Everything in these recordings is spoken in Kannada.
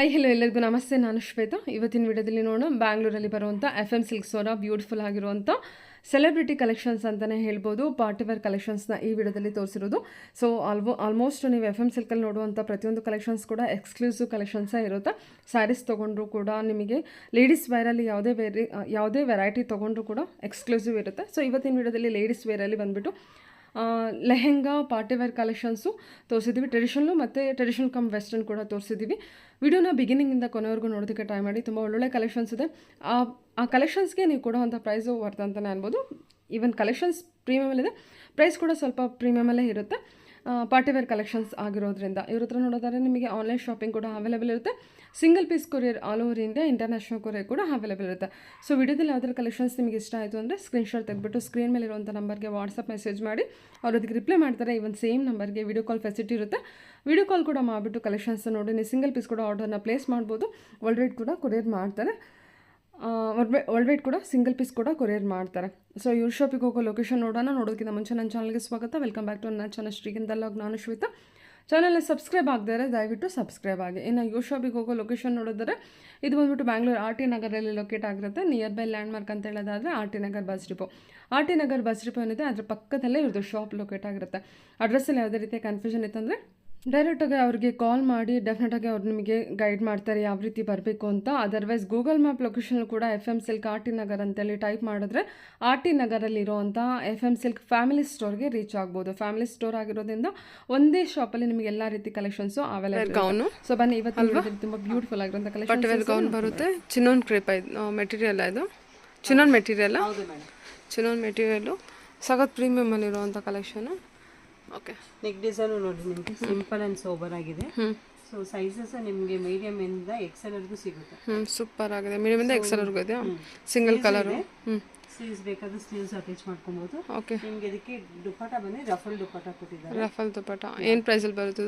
ಹಲೋ ಎಲ್ಲರಿಗೂ ನಮಸ್ತೆ. ನಾನು ಶ್ವೇತಾ. ಇವತ್ತಿನ ವಿಡಿಯೋದಲ್ಲಿ ನೋಡೋಣ ಬ್ಯಾಂಗ್ಳೂರಲ್ಲಿ ಬರುವಂಥ FM ಸಿಲ್ಕ್ಸ್ ಅವರ ಬ್ಯೂಟಿಫುಲ್ ಆಗಿರುವಂಥ ಸೆಲೆಬ್ರಿಟಿ ಕಲೆಕ್ಷನ್ಸ್ ಅಂತಲೇ ಹೇಳ್ಬೋದು. ಪಾರ್ಟಿವೇರ್ ಕಲೆಕ್ಷನ್ಸ್ನ ಈ ವಿಡಿಯೋದಲ್ಲಿ ತೋರಿಸಿರೋದು. ಸೊ ಆಲ್ಮೋಸ್ಟ್ ನೀವು FM ಸಿಲ್ಕಲ್ಲಿ ನೋಡುವಂಥ ಪ್ರತಿಯೊಂದು ಕಲೆಕ್ಷನ್ಸ್ ಕೂಡ ಎಕ್ಸ್ಕ್ಲೂಸಿವ್ ಕಲೆಕ್ಷನ್ಸೇ ಇರುತ್ತೆ. ಸ್ಯಾರೀಸ್ ತೊಗೊಂಡ್ರು ಕೂಡ ನಿಮಗೆ ಲೇಡೀಸ್ ವೇರಲ್ಲಿ ಯಾವುದೇ ವೆರೈಟಿ ತೊಗೊಂಡ್ರು ಕೂಡ ಎಕ್ಸ್ಕ್ಲೂಸಿವ್ ಇರುತ್ತೆ. ಸೊ ಇವತ್ತಿನ ವಿಡಿಯೋದಲ್ಲಿ ಲೇಡೀಸ್ ವೇರಲ್ಲಿ ಬಂದುಬಿಟ್ಟು ಲೆಹೆಂಗಾ ಪಾರ್ಟಿವೇರ್ ಕಲೆಕ್ಷನ್ಸು ತೋರಿಸಿದ್ದೀವಿ. ಟ್ರೆಡಿಷನಲ್ಲು ಮತ್ತು ಟ್ರೆಡಿಷನಲ್ ಕಮ್ ವೆಸ್ಟರ್ನ್ ಕೂಡ ತೋರಿಸಿದ್ದೀವಿ. ವಿಡಿಯೋನ ಬಿಗಿನಿಂಗಿಂದ ಕೊನೆವರೆಗೂ ನೋಡೋದಕ್ಕೆ ಟ್ರೈ ಮಾಡಿ. ತುಂಬ ಒಳ್ಳೊಳ್ಳೆ ಕಲೆಕ್ಷನ್ಸ್ ಇದೆ. ಆ ಕಲೆಕ್ಷನ್ಸ್ಗೆ ನೀವು ಕೊಡುವಂಥ ಪ್ರೈಸು ವರ್ತ್ ಅಂತಲೇ ಅನ್ಬೋದು. ಈವನ್ ಕಲೆಕ್ಷನ್ಸ್ ಪ್ರೀಮಿಯಮಲ್ಲಿದೆ, ಪ್ರೈಸ್ ಕೂಡ ಸ್ವಲ್ಪ ಪ್ರೀಮಿಯಮಲ್ಲೇ ಇರುತ್ತೆ. ಪಾರ್ಟಿವೇರ್ ಕಲೆಕ್ಷನ್ಸ್ ಆಗಿರೋದ್ರಿಂದ ಇವ್ರ ಹತ್ರ ನೋಡೋದಾದ್ರೆ ನಿಮಗೆ ಆನ್ಲೈನ್ ಶಾಪಿಂಗ್ ಕೂಡ ಅವೈಲೇಬಲ್ ಇರುತ್ತೆ. Single piece courier all over India, international courier ಕೂಡ ಅವೈಲೇಬಲ್ ಇರುತ್ತೆ. ಸೊ ವಿಡಿಯೋದಲ್ಲಿ ಯಾವ್ದಾದ್ರು ಕಲೆಕ್ಷನ್ಸ್ ನಿಮಗೆ ಇಷ್ಟ ಆಯಿತು ಅಂದರೆ ಸ್ಕ್ರೀನ್ಶಾಟ್ ತೆಗೆದುಬಿಟ್ಟು ಸ್ಕ್ರೀನ್ ಮೇಲೆ ಇರುವಂಥ ನಂಬರ್ಗೆ ವಾಟ್ಸಪ್ ಮೆಸೇಜ್ ಮಾಡಿ, ಅವ್ರು ಅದಕ್ಕೆ ರಿಪ್ಲೈ ಮಾಡ್ತಾರೆ. ಇವನ್ ಸೇಮ್ ನಂಬರ್ಗೆ ವಿಡಿಯೋ ಕಾಲ್ ಫೆಸಿಲಿಟಿ ಇರುತ್ತೆ. ವಿಡಿಯೋ ಕಾಲ್ ಕೂಡ ಮಾಡಿಬಿಟ್ಟು ಕಲೆಕ್ಷನ್ಸ್ ನೋಡಿ ನೀವು ಸಿಂಗಲ್ ಪೀಸ್ ಕೂಡ ಆರ್ಡರ್ನ ಪ್ಲೇಸ್ ಮಾಡ್ಬೋದು. ವರ್ಲ್ಡ್ ವೈಡ್ ಕೂಡ ಕೊರಿಯರ್ ಮಾಡ್ತಾರೆ. ವರ್ಲ್ಡ್ ವೈಡ್ ಕೂಡ ಸಿಂಗಲ್ ಪೀಸ್ ಕೂಡ ಕೊರಿಯರ್ ಮಾಡ್ತಾರೆ. ಸೊ ಇವ್ರ ಶಾಪಿಗೆ ಹೋಗೋ ಲೊಕೇಶನ್ ನೋಡೋದಕ್ಕಿಂತ ಮುಂಚೆ ನನ್ನ ಚಾನಲ್ಗೆ ಸ್ವಾಗತ. ವೆಲ್ಕಮ್ ಬ್ಯಾಕ್ ಟು ನನ್ನ ಚಾನಲ್ ಶ್ರೀಗಂಧಲ್ಲಾಗ್. ನಾನು ಶ್ವೇತಾ. ಚಾನಲ್ನ ಸಬ್ಸ್ಕ್ರೈಬ್ ಆಗದರೆ ದಯವಿಟ್ಟು ಸಬ್ಸ್ಕ್ರೈಬ್ ಆಗಿ. ಇನ್ನು ಇವ್ರ ಶಾಪಿಗೆ ಹೋಗೋ ಲೊಕೇಶನ್ ನೋಡಿದ್ರೆ ಇದು ಬಂದುಬಿಟ್ಟು ಬ್ಯಾಂಗ್ಳೂರು RT ನಗರಲ್ಲಿ ಲೊಕೇಟ್ ಆಗಿರುತ್ತೆ. ನಿಯರ್ ಬೈ ಲ್ಯಾಂಡ್ಮಾರ್ಕ್ ಅಂತ ಹೇಳೋದಾದರೆ RT Nagar bus depot. RT Nagar bus depot ಏನಿದೆ ಅದ್ರ ಪಕ್ಕದಲ್ಲೇ ಇವ್ರದ್ದು ಶಾಪ್ ಲೊಕೇಟ್ ಆಗಿರುತ್ತೆ. ಅಡ್ರೆಸ್ಸಲ್ಲಿ ಯಾವುದೇ ರೀತಿಯ ಕನ್ಫ್ಯೂಷನ್ ಇತ್ತಂದರೆ ಡೈರೆಕ್ಟಾಗಿ ಅವ್ರಿಗೆ ಕಾಲ್ ಮಾಡಿ ಡೆಫಿನೆಟಾಗಿ ಅವ್ರು ನಿಮಗೆ ಗೈಡ್ ಮಾಡ್ತಾರೆ ಯಾವ ರೀತಿ ಬರಬೇಕು ಅಂತ. ಅದರ್ವೈಸ್ ಗೂಗಲ್ ಮ್ಯಾಪ್ ಲೊಕೇಶನ್ ಕೂಡ FM ಸಿಲ್ಕ್ RT ನಗರ್ ಅಂತೇಳಿ ಟೈಪ್ ಮಾಡಿದ್ರೆ RT ನಗರಲ್ಲಿರುವಂಥ FM ಸಿಲ್ಕ್ ಫ್ಯಾಮಿಲಿ ಸ್ಟೋರ್ಗೆ ರೀಚ್ ಆಗ್ಬೋದು. ಫ್ಯಾಮಿಲಿ ಸ್ಟೋರ್ ಆಗಿರೋದ್ರಿಂದ ಒಂದೇ ಶಾಪಲ್ಲಿ ನಿಮಗೆ ಎಲ್ಲ ರೀತಿ ಕಲೆಕ್ಷನ್ಸು ಅವೈಲೇಬಲ್ ಗೌನು. ಸೊ ಬನ್ನಿ ಇವತ್ತು ತುಂಬ ಬ್ಯೂಟಿಫುಲ್ ಆಗಿರೋಂಥ ಕಲೆಕ್ಷನ್ ಗೌನ್ ಬರುತ್ತೆ. ಚಿನ್ನೋನ್ ಕ್ರೇಪ್ ಮೆಟೀರಿಯಲ್ ಇದು ಚಿನ್ನೋನ್ ಮೆಟೀರಿಯಲ್ಲು ಸಖತ್ ಪ್ರೀಮಿಯಮಲ್ಲಿರುವಂಥ ಕಲೆಕ್ಷನ್. ಓಕೆ, ನೆಕ್ ಡಿಸೈನು ನೋಡಿ ನಿಮಗೆ ಸಿಂಪಲ್ ಆ್ಯಂಡ್ ಸೋಬರ್ ಆಗಿದೆ. ಸೊ ಸೈಜಸ್ ನಿಮಗೆ ಮೀಡಿಯಮ್ ಇಂದ XL ವರೆಗೂ ಸಿಗುತ್ತೆ. ಸೂಪರ್ ಆಗಿದೆ. ಮೀಡಿಯಮ್ ಇಂದ XL ವರೆಗೂ ಇದೆ. Single colour. ಸ್ಲೀವ್ಸ್ ಬೇಕಾದ್ರೆ ಸ್ಲೀವ್ಸ್ ಅಟ್ಯಾಚ್ ಮಾಡ್ಕೊಬಹುದು. ಓಕೆ, ನಿಮಗೆ ಇದಕ್ಕೆ ದುಪ್ಪಟ್ಟ ಬಂದು ರಫಲ್ ದುಪ್ಪಟ್ಟ ಕೊಟ್ಟಿದ್ದಾರೆ. ರಫಲ್ ದುಪ್ಪಟ್ಟ ಏನು ಪ್ರೈಸಲ್ಲಿ ಬರುತ್ತೆ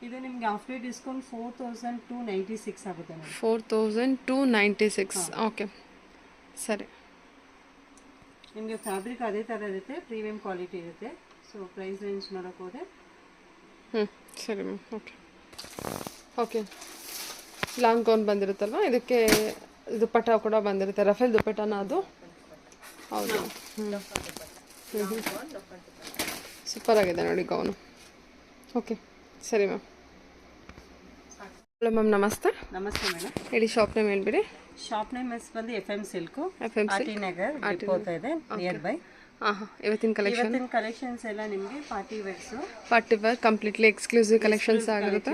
ಇದು ನಿಮಗೆ ಆಫ್ಟರ್ ಡಿಸ್ಕೌಂಟ್ 4296 ಆಗುತ್ತೆ. 4296. ಓಕೆ, ಸರಿ. ನಿಮಗೆ ಫ್ಯಾಬ್ರಿಕ್ ಅದೇ ಥರ ಇರುತ್ತೆ, ಪ್ರೀಮಿಯಂ ಕ್ವಾಲಿಟಿ ಇರುತ್ತೆ. ಸೊ ಪ್ರೈಸ್ ರೇಂಜ್ ನೋಡೋಕೆ ಹೋದರೆ ಸರಿ ಮ್ಯಾಮ್. ಓಕೆ, ಲಾಂಗ್ ಗೌನ್ ಬಂದಿರುತ್ತಲ್ವ, ಇದಕ್ಕೆ ದುಪ್ಪಟ್ಟ ಕೂಡ ಬಂದಿರುತ್ತೆ. ರಫೇಲ್ ದುಪ್ಪಟ್ಟನ ಅದು. ಹೌದು, ಸೂಪರ್ ಆಗಿದೆ ನೋಡಿ ಗೌನು. ಓಕೆ, ಸರಿ ಮ್ಯಾಮ್. ಹಲೋ ಮ್ಯಾಮ್, ನಮಸ್ತೆ. ನಮಸ್ತೆ ಮೇಡಮ್. ಹೇಳಿ, ಶಾಪ್ ನೇಮ್ ಹೇಳ್ಬಿಡಿ. ಶಾಪ್ ನೇಮ್ ಬಂದು FM ಸಿಲ್ಕು, RT ನಗರ್ ಹೋಗ್ತಾ ಇದೆ, ನಿಯರ್ ಬೈ. ಇವತ್ತಿನ ಕಲೆಕ್ಷನ್ಸ್ ಎಲ್ಲ ನಿಮಗೆ party wear completely exclusive collections ಆಗಿರುತ್ತೆ.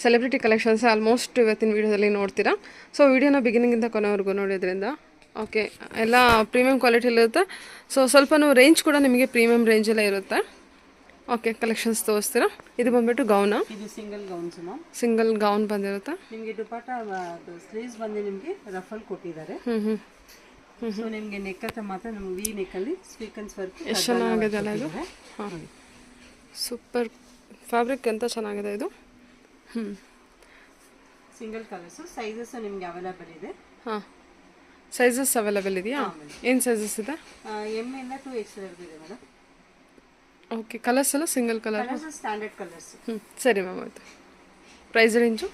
ಸೆಲೆಬ್ರಿಟಿ ಕಲೆಕ್ಷನ್ಸ್ ಆಲ್ಮೋಸ್ಟ್ ಇವತ್ತಿನ ವಿಡಿಯೋದಲ್ಲಿ ನೋಡ್ತೀರಾ. ಸೊ ವಿಡಿಯೋನ ಬಿಗಿನಿಂಗಿಂದ ಕೊನೆವರೆಗೂ ನೋಡೋದ್ರಿಂದ ಓಕೆ, ಎಲ್ಲ ಪ್ರೀಮಿಯಂ ಕ್ವಾಲಿಟಿಲಿರುತ್ತೆ. ಸೊ ಸ್ವಲ್ಪ ರೇಂಜ್ ಕೂಡ ನಿಮಗೆ ಪ್ರೀಮಿಯಂ ರೇಂಜಲ್ಲೇ ಇರುತ್ತೆ. ಓಕೆ, ಕಲೆಕ್ಷನ್ಸ್ ತೋರಿಸ್ತೀರಾ. ಇದು ಬಂದ್ಬಿಟ್ಟು ಗೌನ, ಇದು single gowns ma'am. Single gown ಬಂದಿರುತ್ತೆ. ನಿಮಗೆ ದುಪ್ಪಟ್ಟ ಸ್ಲೀವ್ಸ್ ಬಂದು ನಿಮಗೆ ರಫಲ್ ಕೊಟ್ಟಿದ್ದಾರೆ. ಸೊ ನಿಮಗೆ ನೆಕ್ ಹತ್ರ ಮಾತ್ರ ನಮ್ಗೆ ವಿ ನೆಕ್ಕಲ್ಲಿ ಸ್ವೀಕನ್ಸ್ ವರ್ಕ್ ಎಷ್ಟು ಚೆನ್ನಾಗಿದೆ ಅಲ್ಲ ಇದು. ಹಾಂ, ಸೂಪರ್ ಫ್ಯಾಬ್ರಿಕ್ ಅಂತ ಚೆನ್ನಾಗಿದೆ ಇದು. ಸಿಂಗಲ್ ಕಲರ್ಸು ಸೈಜಸ್ ನಿಮಗೆ ಅವೈಲೇಬಲ್ ಇದೆ. ಹಾಂ, ಸೈಜಸ್ ಅವೈಲೇಬಲ್ ಇದೆಯಾ? ಏನು ಸೈಜಸ್ ಇದೆ? M ಇಂದ 2XL ಇದೆ ಮೇಡಮ್. ಓಕೆ, ಕಲರ್ಸ್ ಎಲ್ಲ ಸಿಂಗಲ್ ಕಲರ್, ಸ್ಟ್ಯಾಂಡರ್ಡ್ ಕಲರ್ಸ್. ಸರಿ ಮ್ಯಾಮ್. ಆಯಿತು. ಪ್ರೈಸ್ ರೇಂಜು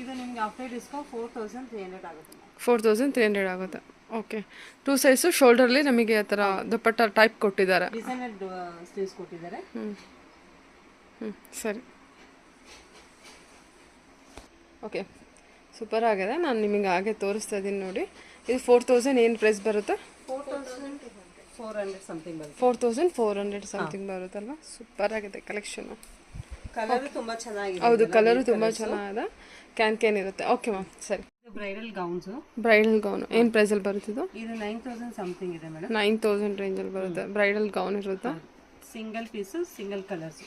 ಇದು ನಿಮಗೆ ಆಫ್ಟರ್ ಡಿಸ್ಕೌಂಟ್ 4300 ಆಗುತ್ತೆ. 4300 ಆಗುತ್ತೆ. ಓಕೆ, 2 ಸೈಜು ಶೋಲ್ಡರ್ಲಿ ನಮಗೆ ಆ ಥರ ದುಪ್ಪಟ್ಟ ಟೈಪ್ ಕೊಟ್ಟಿದ್ದಾರೆ. ಡಿಸೈನರ್ ಸ್ಲೀವ್ಸ್ ಕೊಟ್ಟಿದ್ದಾರೆ. ಸರಿ. ಓಕೆ, ಸೂಪರ್ ಆಗಿದೆ. ನಾನು ನಿಮಗೆ ಹಾಗೆ ತೋರಿಸ್ತಾ ಇದ್ದೀನಿ ನೋಡಿ. ಇದು 4000 ಏನು ಪ್ರೈಸ್ ಬರುತ್ತೆ? 4400 ಸಮಥಿಂಗ್ ಬರುತ್ತೆ. 4400 ಸಮಥಿಂಗ್ ಬರುತ್ತಲ್ವ. ಸೂಪರ್ ಆಗಿದೆ ಕಲೆಕ್ಷನು. ಕಲರ್ ತುಂಬಾ ಚೆನ್ನಾಗಿದೆ. ಹೌದು, ಕಲರು ತುಂಬ ಚೆನ್ನಾಗಿದೆ. ಕ್ಯಾನ್ ಇರುತ್ತೆ. ಓಕೆ ಮ್ಯಾಮ್, ಸರಿ. ಬ್ರೈಡಲ್ ಗೌನ್ಸ್, ಬ್ರೈಡಲ್ ಗೌನ್ ಏನು ಪ್ರೈಸಲ್ಲಿ ಬರುತ್ತಿದ್ದು? ಇದು 9000 ಸಮಥಿಂಗ್ ಇದೆ ಮೇಡಮ್. 9000 ರೇಂಜಲ್ಲಿ ಬರುತ್ತೆ. ಬ್ರೈಡಲ್ ಗೌನ್ ಇರುತ್ತೆ. Single piece, single colours.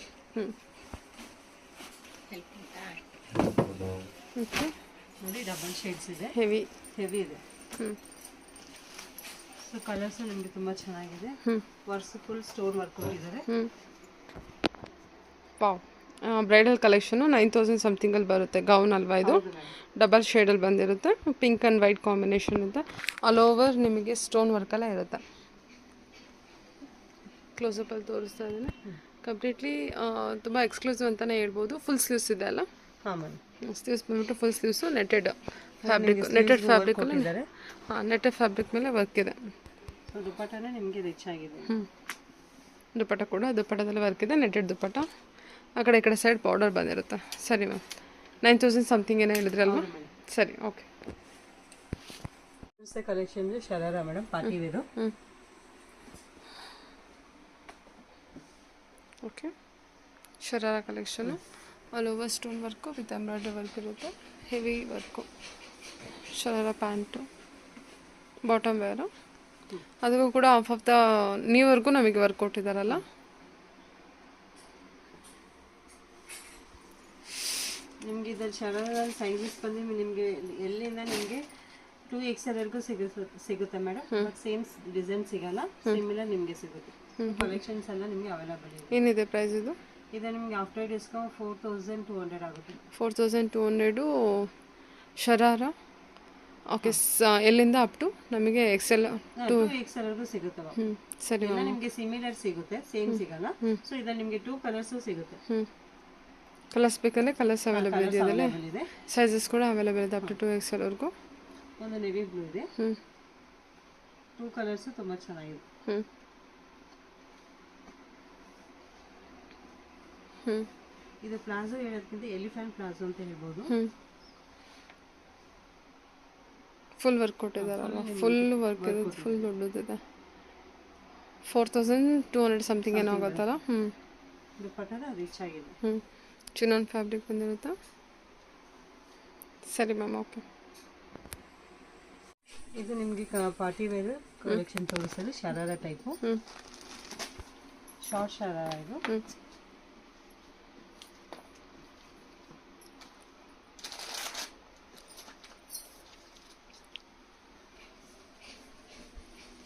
Okay, ನೋಡಿ ಡಬಲ್ ಶೇಡ್ಸ್ ಇದೆ. ಹೆವಿ ಇದೆ. ಸೊ ಕಲರ್ಸ್ ನಿಮಗೆ ತುಂಬಾ ಚೆನ್ನಾಗಿದೆ. ವರ್ಕ್ಸ್ ಫುಲ್ ಸ್ಟೋನ್ ವರ್ಕ್ ಕೊಟ್ಟಿದ್ದಾರೆ. ವಾವ್, ಬ್ರೈಡಲ್ ಕಲೆಕ್ಷನು 9000 ಸಮಥಿಂಗಲ್ಲಿ ಬರುತ್ತೆ. ಗೌನ್ ಅಲ್ವಾ ಇದು? ಡಬಲ್ ಶೇಡಲ್ಲಿ ಬಂದಿರುತ್ತೆ. ಪಿಂಕ್ ಆ್ಯಂಡ್ ವೈಟ್ ಕಾಂಬಿನೇಷನ್ ಅಂತ ಆಲ್ ಓವರ್ ನಿಮಗೆ ಸ್ಟೋನ್ ವರ್ಕೆಲ್ಲ ಇರುತ್ತೆ. ಕ್ಲೋಸಪ್ಪಲ್ಲಿ ತೋರಿಸ್ತಾ ಇದ್ದೀನಿ. ಕಂಪ್ಲೀಟ್ಲಿ ತುಂಬ ಎಕ್ಸ್ಕ್ಲೂಸಿವ್ ಅಂತಲೇ ಹೇಳ್ಬೋದು. ಫುಲ್ ಸ್ಲೀವ್ಸ್ ಇದೆ ಅಲ್ಲ? ಹಾಂ ಮ್ಯಾಮ್. ಸ್ಲೀವ್ಸ್ ಬಂದ್ಬಿಟ್ಟು full sleeves netted fabric, netted fabric ಕೊಟ್ಟಿದ್ದಾರೆ. ಹಾಂ, ನೆಟೆಡ್ ಫ್ಯಾಬ್ರಿಕ್ ಮೇಲೆ ವರ್ಕ್ ಇದೆ. ಸೊ ದುಪ್ಪಟ್ಟನೇ ನಿಮಗೆ ರಿಚ್ ಆಗಿದೆ. ದುಪ್ಪಟ್ಟ ಕೂಡ ದುಪ್ಪಟ್ಟದಲ್ಲಿ ವರ್ಕ್ ಇದೆ, ನೆಟೆಡ್ ದುಪ್ಪಟ್ಟ. ಆ ಕಡೆ ಈ ಕಡೆ ಸೈಡ್ ಬಾರ್ಡರ್ ಬಂದಿರುತ್ತೆ. ಸರಿ ಮ್ಯಾಮ್, 9000 ಸಮಥಿಂಗ್ ಏನೋ ಹೇಳಿದ್ರಲ್ವಾ? ಸರಿ, okay. Collection sharara madam, party wear. Okay, sharara collection all over stone work with embroidery work ಇರುತ್ತೆ, ಹೆವಿ ವರ್ಕು. ಶರಾರ ಪ್ಯಾಂಟು, ಬಾಟಮ್ ವೇರು, ಅದಕ್ಕೂ ಕೂಡ ಹಾಫ್ ಆಫ್ ದ ನೀವರೆಗೂ ನಮಗೆ ವರ್ಕ್ ಕೊಟ್ಟಿದ್ದಾರಲ್ಲ. ನಿಮಗೆ ಇದ್ರಲ್ಲಿ ಶರಾರ ಸೈಜಸ್ ಬಂದು ನಿಮಗೆ ಎಲ್ಲಿಂದ ನಿಮಗೆ 2XL ವರೆಗೂ ಸಿಗುತ್ತೆ ಮೇಡಮ್. ಬಟ್ ಸೇಮ್ ಡಿಸೈನ್ ಸಿಗಲ್ಲ, ಸಿಮಿಲರ್ ನಿಮಗೆ ಸಿಗುತ್ತೆ. ಕಲೆಕ್ಷನ್ಸ್ ಎಲ್ಲ ನಿಮಗೆ ಅವೈಲೇಬಲ್ ಇದೆ. ಏನಿದೆ ಪ್ರೈಸ್ ಇದು? ಇದು ನಿಮಗೆ ಆಫ್ಟರ್ ಡಿಸ್ಕೌಂಟ್ 4200 ಆಗುತ್ತೆ. 4200 ಶರಾರ. ಓಕೆ, ಎಲ್ಲಿಂದ ಅಪ್ ಟು ನಮಗೆ XL 2XL ವರೆಗೂ ಸಿಗುತ್ತೆ. ಸರಿ ಎಲ್ಲ ನಿಮಗೆ ಸಿಮಿಲರ್ ಸಿಗುತ್ತೆ, ಸೇಮ್ ಸಿಗಲ್ಲ. ಸೊ ಇದ್ರಲ್ಲಿ ನಿಮಗೆ 2 ಕಲರ್ಸು ಸಿಗುತ್ತೆ. ಕಲರ್ಸ್ ಬೇಕಂದ್ರೆ ಕಲರ್ಸ್ ಅವೈಲೇಬಲ್ ಇದೆ. ಅದರಲ್ಲಿ ಇದೆ. ಸೈಜಸ್ ಕೂಡ ಅವೈಲೇಬಲ್ ಇದೆ ಅಪ್ ಟು 2XL ವರೆಗೂ. ಒಂದು ನೆವಿ ಬ್ಲೂ ಇದೆ. 2 ಕಲರ್ಸು ತುಂಬ ಚೆನ್ನಾಗಿದೆ. ಇದು ಪ್ಲಾಜೋ ಹೇಳೋದಕ್ಕಿಂತ ಎಲಿಫೆಂಟ್ ಪ್ಲಾಜೋ ಅಂತ ಹೇಳ್ಬೋದು. ಫುಲ್ ವರ್ಕ್ ಕೊಟ್ಟಿದ್ದಾರಲ್ಲ, ಫುಲ್ ವರ್ಕ್ ಇದೆ, ಫುಲ್ ದೊಡ್ಡದಿದೆ. 4200 ಸಮಥಿಂಗ್ ಏನೋ ಆಗುತ್ತಲ್ಲ. ದುಪ್ಪಟ್ಟ ರಿಚ್ ಆಗಿದೆ. ಚಿನಾನ್ ಫ್ಯಾಬ್ರಿಕ್ ಬಂದಿರುತ್ತೆ. ಸರಿ ಮ್ಯಾಮ್, ಓಕೆ. ಇದು ನಿಮಗೆ ಪಾರ್ಟಿ ವೇರ್ ಕಲೆಕ್ಷನ್ ತೋರಿಸಲು ಶರಾರ ಟೈಪು, ಶಾರ್ಟ್ ಶರಾರ ಇದು.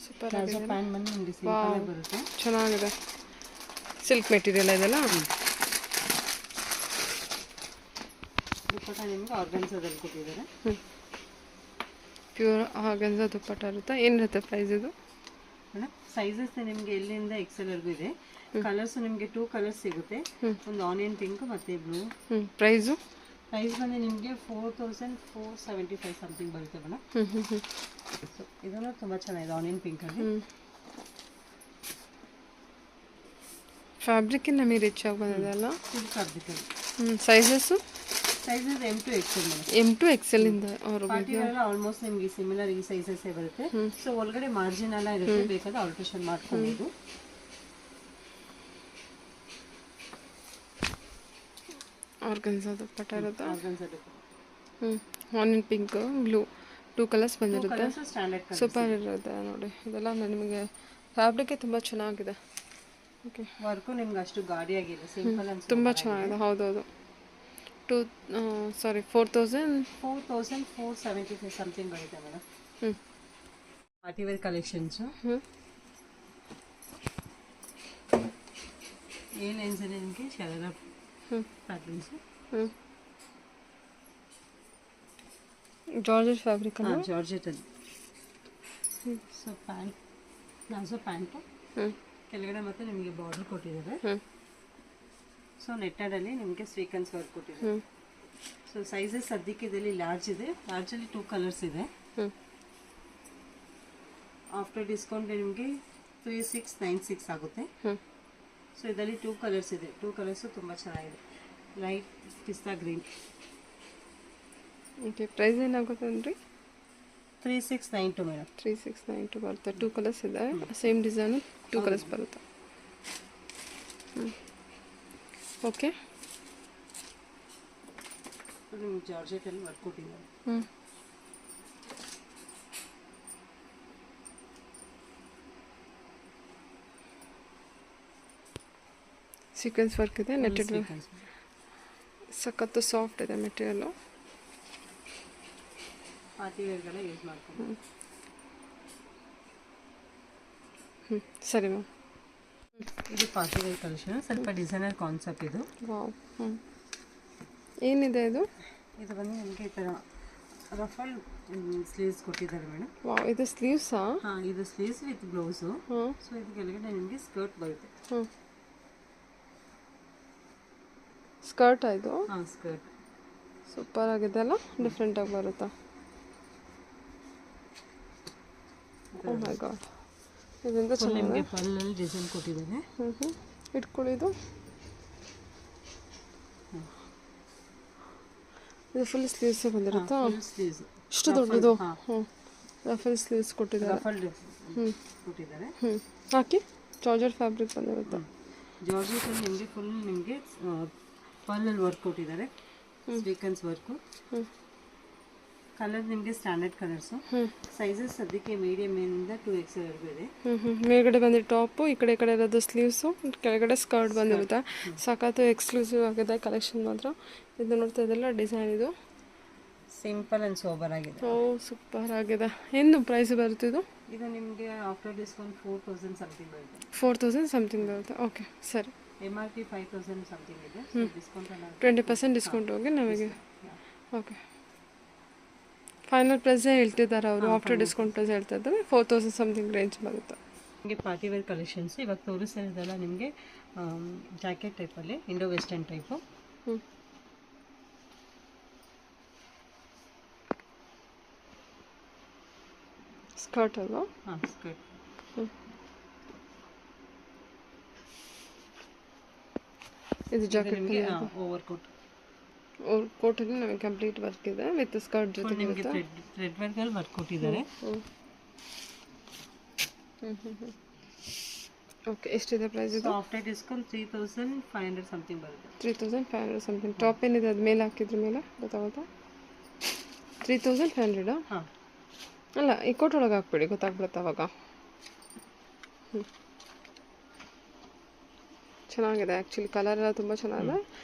ಸೂಪರ್ ಪ್ಲಾಜೋ ಪ್ಯಾಂಟ್ ಬಂದು ನಿಮಗೆ ಸಿಂಪಲ್ ಬರುತ್ತೆ. ಚೆನ್ನಾಗಿದೆ, ಸಿಲ್ಕ್ ಮೆಟೀರಿಯಲ್ ಇದೆಲ್ಲ. ದುಪ್ಪಟ್ಟ ನಿಮಗೆ ಆರ್ಗನ್ಸಾದಲ್ಲಿ ಕೊಟ್ಟಿದ್ದಾರೆ. ಪ್ಯೂರ್ ಆರ್ಗನ್ಸಾ ದುಪ್ಪಟ್ಟ ಇರುತ್ತೆ. ಏನಿರುತ್ತೆ ಪ್ರೈಸ್ ಇದು? ಮೇಡಮ್ ಸೈಜಸ್ ನಿಮಗೆ ಎಲ್ಲಿಂದ XL ವರೆಗೂ ಇದೆ. ಕಲರ್ಸ್ ನಿಮಗೆ 2 ಕಲರ್ಸ್ ಸಿಗುತ್ತೆ, ಒಂದು ಆನಿಯನ್ ಪಿಂಕ್ ಮತ್ತೆ ಬ್ಲೂ. ಪ್ರೈಸು ಬಂದು ನಿಮಗೆ 4475 ಸಮಥಿಂಗ್ ಬರುತ್ತೆ ಮೇಡಮ್. ಸೊ ಇದನ್ನು ತುಂಬ ಚೆನ್ನಾಗಿದೆ, ಆನಿಯನ್ ಪಿಂಕ್ ಅಲ್ಲಿ. ಫ್ಯಾಬ್ರಿಕ್ ನಮಗೆ ರಿಚ್ ಆಗಿ ಬಂದಿದೆ ಅಲ್ಲ. ಸಿಲ್ಕ್ ಫ್ಯಾಬ್ರಿಕ್ ಅಲ್ಲಿ. Sizes sizes M to XL madam. M to XL ಇಂದ ಅವರು ಪಾರ್ಟಿ ವೇರ್ ಆಲ್ಮೋಸ್ಟ್ ನಿಮಗೆ ಸಿಮಿಲರ್ ಈ ಸೈಜಸ್ ಬರುತ್ತೆ. ಸೊ ಒಳಗಡೆ ಮಾರ್ಜಿನ್ ಎಲ್ಲ ಇರುತ್ತೆ, ಬೇಕಾದ್ರೆ ಆಲ್ಟ್ರೇಷನ್ ಮಾಡ್ಕೊಬೋದು. ಆರ್ಗನ್ಸಾ ದುಪ್ಪಟ್ಟ ಇರುತ್ತೆ. ಆರ್ಗನ್ಸಾ ದುಪ್ಪಟ್ಟ. ಆನಿಯನ್ ಪಿಂಕ್, ಬ್ಲೂ, 2 ಕಲರ್ಸ್ ಬಂದಿರುತ್ತೆ. Standard colour. ಸೂಪರ್ ಇರುತ್ತೆ ನೋಡಿ. ಇದೆಲ್ಲ ನಿಮಗೆ ಫ್ಯಾಬ್ರಿಕ್ ತುಂಬ ಚೆನ್ನಾಗಿದೆ. ಓಕೆ, ವರ್ಕು ನಿಮ್ಗೆ ಅಷ್ಟು ಗಾಡಿಯಾಗಿದೆ, ಸಿಂಪಲ್ ಅನ್ಸುತ್ತೆ. ತುಂಬ ಚೆನ್ನಾಗಿದೆ. ಹೌದೌದು. 4475 ಸಮಥಿಂಗ್ ಬರುತ್ತೆ ಮೇಡಮ್. Party wear collections. ಈ ಲೆನ್ಸಲ್ಲಿ ನಿಮಗೆ ಶರಾರ ಪ್ಯಾಟರ್ನ್ಸು. ಜಾರ್ಜೆಟ್ ಫ್ಯಾಬ್ರಿಕ್ ಅಲ್ಲ, ಜಾರ್ಜೆಟಲ್ಲಿ. ಸೊ ಪ್ಯಾಂಟ್, ಪ್ಲಾಜೋ ಪ್ಯಾಂಟು ಕೆಳಗಡೆ ಮತ್ತೆ ನಿಮಗೆ ಬಾರ್ಡರ್ ಕೊಟ್ಟಿದ್ದಾರೆ. ಸೊ ನೆಟ್ಟಡಲ್ಲಿ ನಿಮಗೆ ಸ್ವೀಕನ್ಸ್ ವರ್ಕ್ ಕೊಟ್ಟಿದ್ದಾರೆ. ಸೊ ಸೈಜಸ್ ಸದ್ಯಕ್ಕೆ ಇದರಲ್ಲಿ ಲಾರ್ಜ್ ಇದೆ, ಲಾರ್ಜಲ್ಲಿ 2 ಕಲರ್ಸ್ ಇದೆ. ಆಫ್ಟರ್ ಡಿಸ್ಕೌಂಟ್ ನಿಮಗೆ 3696 ಆಗುತ್ತೆ. ಸೊ ಇದರಲ್ಲಿ 2 ಕಲರ್ಸ್ ಇದೆ, 2 ಕಲರ್ಸು ತುಂಬ ಚೆನ್ನಾಗಿದೆ. ಲೈಟ್ ಪಿಸ್ತಾ ಗ್ರೀನ್. ಓಕೆ, ಪ್ರೈಸ್ ಏನಾಗುತ್ತೆ ಅಂದರೆ 3692 ಮೇಡಮ್. 3692 ಬರುತ್ತೆ. 2 ಕಲರ್ಸ್ ಇದೆ, ಸೇಮ್ ಡಿಸೈನು 2 ಕಲರ್ಸ್ ಬರುತ್ತೆ. ಓಕೆ, ನಿಮ್ಗೆ ಜಾರ್ಜೆಟಲ್ಲಿ ವರ್ಕ್ ಕೊಟ್ಟಿದ್ದಾರೆ. ಸೀಕ್ವೆನ್ಸ್ ವರ್ಕ್ ಇದೆ, ನೆಟ್ಟೆಡ್. ಸಖತ್ತು ಸಾಫ್ಟ್ ಇದೆ ಮೆಟೀರಿಯಲ್ಲು. ಪಾರ್ಟಿ ವೇರ್ಗಳ ಯೂಸ್ ಮಾಡ್ಕೊಂಡು. ಸರಿ ಮ್ಯಾಮ್. ಇದು ಪಾರ್ಟಿ ವೇರ್ ಕಲೆಕ್ಷನ್, ಸ್ವಲ್ಪ ಡಿಸೈನರ್ ಕಾನ್ಸೆಪ್ಟ್ ಇದು. ವಾವ್. ಏನಿದೆ ಇದು? ಇದು ಬಂದು ನಿಮಗೆ ಈ ಥರ ರಫಲ್ ಸ್ಲೀವ್ಸ್ ಕೊಟ್ಟಿದ್ದಾರೆ ಮೇಡಮ್. ವಾವ್, ಇದು ಸ್ಲೀವ್ಸಾ? ಹಾಂ, ಇದು ಸ್ಲೀವ್ಸ್ ವಿತ್ ಬ್ಲೌಸು. ಸೊ ಇದು ಕೆಳಗಡೆ ನಿಮಗೆ ಸ್ಕರ್ಟ್ ಬರುತ್ತೆ. ಸ್ಕರ್ಟ್ ಇದು? ಹಾಂ, ಸ್ಕರ್ಟ್. ಸೂಪರ್ ಆಗಿದೆ ಅಲ್ಲ, ಡಿಫ್ರೆಂಟಾಗಿ ಬರುತ್ತಾ. ಓ ಮೈ ಗಾಡ್, ಇದರಿಂದ ಚೆನ್ನಾಗಿ ನಿಮಗೆ ಪಲ್ಲಲ್ಲಿ ಡಿಸೈನ್ ಕೊಟ್ಟಿದ್ದಾರೆ. ಇಟ್ಕೊಳ್ಳಿದು. ಇದು ಫುಲ್ ಸ್ಲೀವ್ಸ್ ಬಂದಿರುತ್ತಾ? ಸ್ಲೀವ್ಸ್ ಇಷ್ಟು ದೊಡ್ಡದು. ರಫಲ್ ಸ್ಲೀವ್ಸ್ ಕೊಟ್ಟಿದ್ದಾರೆ. ಕೊಟ್ಟಿದ್ದಾರೆ. ಹಾಕಿ ಜಾರ್ಜೆಟ್ ಫ್ಯಾಬ್ರಿಕ್ ಬಂದಿರುತ್ತೆ. ಜಾರ್ಜೆಟಲ್ಲಿ ನಿಮಗೆ ಫುಲ್ ನಿಮಗೆ ಪರ್ಲಲ್ಲಿ ವರ್ಕ್ ಕೊಟ್ಟಿದ್ದಾರೆ, ಸ್ವೀಕನ್ಸ್ ವರ್ಕು. ಕಲರ್ ನಿಮಗೆ ಸ್ಟ್ಯಾಂಡರ್ಡ್ ಕಲರ್ಸು. ಸೈಜಸ್ ಸದ್ಯಕ್ಕೆ ಮೀಡಿಯಮ್ ಇಂದ 2XL ವರೆಗೂ ಇದೆ. ಮೇಲ್ಗಡೆ ಬಂದಿರೋ ಟಾಪು, ಈ ಕಡೆ ಇರೋದು ಸ್ಲೀವ್ಸು, ಕೆಳಗಡೆ ಸ್ಕರ್ಟ್ ಬಂದಿರುತ್ತೆ. ಸಾಕತ್ತು ಎಕ್ಸ್ಕ್ಲೂಸಿವ್ ಆಗಿದೆ ಕಲೆಕ್ಷನ್ ಮಾತ್ರ. ಇದು ನೋಡ್ತಾ ಇದೆಲ್ಲ ಡಿಸೈನ್ ಇದು ಸಿಂಪಲ್ ಆ್ಯಂಡ್ ಸೋಬರ್ ಆಗಿದೆ. ಓ ಸೂಪರ್ ಆಗಿದೆ. ಏನು ಪ್ರೈಸ್ ಬರುತ್ತಿದ್ದು? ಇದು ನಿಮಗೆ ಆಫ್ಟರ್ ಡಿಸ್ಕೌಂಟ್ 4000 ಸಮಥಿಂಗ್ ಬರುತ್ತೆ. 4000 ಸಮಥಿಂಗ್ ಬರುತ್ತೆ. ಓಕೆ ಸರಿ. MRP 5000 ಸಮಥಿಂಗ್ ಇದೆ. ಡಿಸ್ಕೌಂಟ್ 20% ಡಿಸ್ಕೌಂಟ್ ಹೋಗಿ ನಮಗೆ. ಓಕೆ, ಫೈನಲ್ ಪ್ರೈಸ್ ಹೇಳ್ತಿದ್ದಾರೆ ಅವರು. ಆಫ್ಟರ್ ಡಿಸ್ಕೌಂಟ್ ಪ್ರೈಸ್ ಹೇಳ್ತಾ ಇದ್ದಾರೆ 4000 ಸಮಥಿಂಗ್ ರೇಂಜ್ ಬರುತ್ತೆ. ನಿಮಗೆ ಪಾರ್ಟಿ ವೇರ್ ಕಲೆಕ್ಷನ್ಸ್ ಇವಾಗ ತೋರಿಸ್ತಿರೋದೆಲ್ಲ ನಿಮಗೆ ಜಾಕೆಟ್ ಟೈಪಲ್ಲಿ, ಇಂಡೋ ವೆಸ್ಟರ್ನ್ ಟೈಪು. ಸ್ಕರ್ಟ್ ಅಲ್ವಾ? ಹಾಂ, ಸ್ಕರ್ಟ್. ಇದು ಜಾಕೆಟ್ ನಿಮಗೆ ಓವರ್ ಕೋಟ್. ಕೋಟಲ್ಲಿ ನಮಗೆ ಕಂಪ್ಲೀಟ್ ವರ್ಕ್ ಇದೆ ವಿತ್ ಸ್ಕರ್ಟ್ ಜೊತೆ. ನಿಮಗೆ ಥ್ರೆಡ್ ವರ್ಕಲ್ಲಿ ವರ್ಕ್ ಕೊಟ್ಟಿದ್ದಾರೆ. ಓಕೆ, ಎಷ್ಟಿದೆ ಪ್ರೈಸ್ ಇದು? ಆಫ್ಟರ್ ಡಿಸ್ಕೌಂಟ್ 3500 ಸಮಥಿಂಗ್ ಬರುತ್ತೆ. 3500 ಸಮಥಿಂಗ್. ಟಾಪ್ ಏನಿದೆ ಅದು ಮೇಲೆ ಹಾಕಿದ್ರ ಮೇಲೆ ಗೊತ್ತಾಗುತ್ತಾ? 3500. ಹಾಂ, ಅಲ್ಲ, ಈ ಕೋಟ್ ಒಳಗೆ ಹಾಕ್ಬಿಡಿ, ಗೊತ್ತಾಗ್ಬಿಡುತ್ತೆ ಅವಾಗ. ಚೆನ್ನಾಗಿದೆ ಆ್ಯಕ್ಚುಲಿ, ಕಲರ್ ಎಲ್ಲ ತುಂಬ ಚೆನ್ನಾಗಿದೆ.